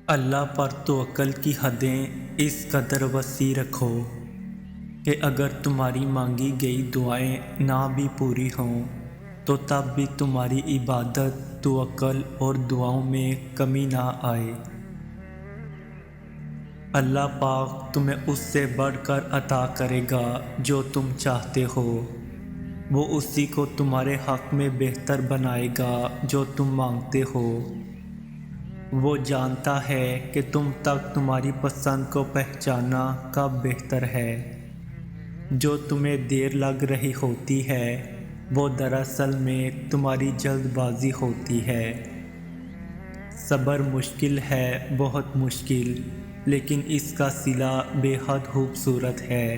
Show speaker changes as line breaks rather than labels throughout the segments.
اللہ پر توکل کی حدیں اس قدر وسیع رکھو کہ اگر تمہاری مانگی گئی دعائیں نہ بھی پوری ہوں تو تب بھی تمہاری عبادت، توکل اور دعاؤں میں کمی نہ آئے۔ اللہ پاک تمہیں اس سے بڑھ کر عطا کرے گا جو تم چاہتے ہو۔ وہ اسی کو تمہارے حق میں بہتر بنائے گا جو تم مانگتے ہو۔ وہ جانتا ہے کہ تم تک تمہاری پسند کو پہچاننا کب بہتر ہے۔ جو تمہیں دیر لگ رہی ہوتی ہے وہ دراصل میں تمہاری جلد بازی ہوتی ہے۔ صبر مشکل ہے، بہت مشکل، لیکن اس کا صلہ بے حد خوبصورت ہے۔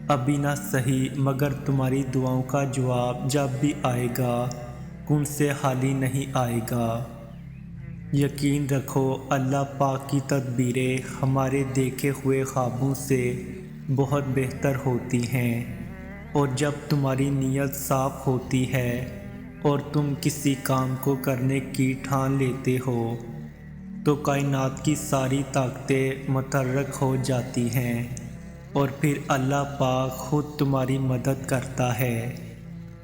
ابھی نہ صحیح مگر تمہاری دعاؤں کا جواب جب بھی آئے گا کن سے خالی نہیں آئے گا۔ یقین رکھو اللہ پاک کی تدبیریں ہمارے دیکھے ہوئے خوابوں سے بہت بہتر ہوتی ہیں، اور جب تمہاری نیت صاف ہوتی ہے اور تم کسی کام کو کرنے کی ٹھان لیتے ہو تو کائنات کی ساری طاقتیں متحرک ہو جاتی ہیں، اور پھر اللہ پاک خود تمہاری مدد کرتا ہے۔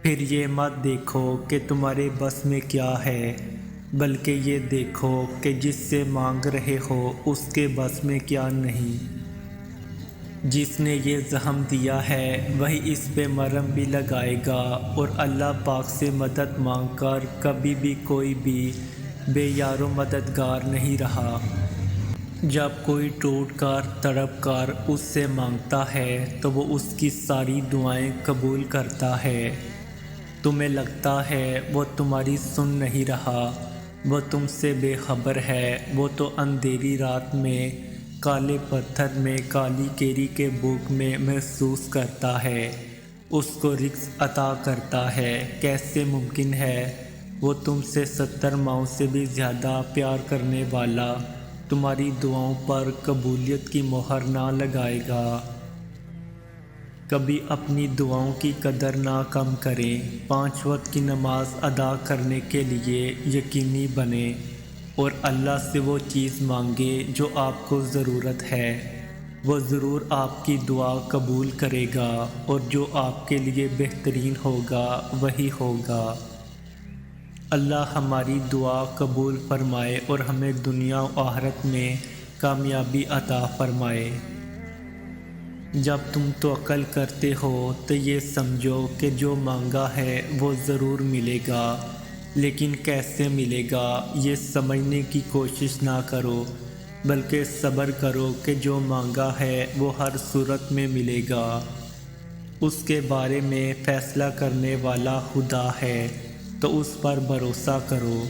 پھر یہ مت دیکھو کہ تمہارے بس میں کیا ہے، بلکہ یہ دیکھو کہ جس سے مانگ رہے ہو اس کے بس میں کیا نہیں۔ جس نے یہ زحم دیا ہے وہی اس پہ مرہم بھی لگائے گا، اور اللہ پاک سے مدد مانگ کر کبھی بھی کوئی بھی بے یار و مددگار نہیں رہا۔ جب کوئی ٹوٹ کر تڑپ کر اس سے مانگتا ہے تو وہ اس کی ساری دعائیں قبول کرتا ہے۔ تمہیں لگتا ہے وہ تمہاری سن نہیں رہا، وہ تم سے بے خبر ہے۔ وہ تو اندھیری رات میں کالے پتھر میں کالی کیری کے بوک میں محسوس کرتا ہے، اس کو رزق عطا کرتا ہے۔ کیسے ممکن ہے وہ تم سے 70 ماؤں سے بھی زیادہ پیار کرنے والا تمہاری دعاؤں پر قبولیت کی مہر نہ لگائے گا۔ کبھی اپنی دعاؤں کی قدر نہ کم کریں۔ 5 وقت کی نماز ادا کرنے کے لیے یقینی بنیں اور اللہ سے وہ چیز مانگیں جو آپ کو ضرورت ہے۔ وہ ضرور آپ کی دعا قبول کرے گا، اور جو آپ کے لیے بہترین ہوگا وہی ہوگا۔ اللہ ہماری دعا قبول فرمائے اور ہمیں دنیا و آخرت میں کامیابی عطا فرمائے۔ جب تم توکل کرتے ہو تو یہ سمجھو کہ جو مانگا ہے وہ ضرور ملے گا، لیکن کیسے ملے گا یہ سمجھنے کی کوشش نہ کرو، بلکہ صبر کرو کہ جو مانگا ہے وہ ہر صورت میں ملے گا۔ اس کے بارے میں فیصلہ کرنے والا خدا ہے، تو اس پر بھروسہ کرو۔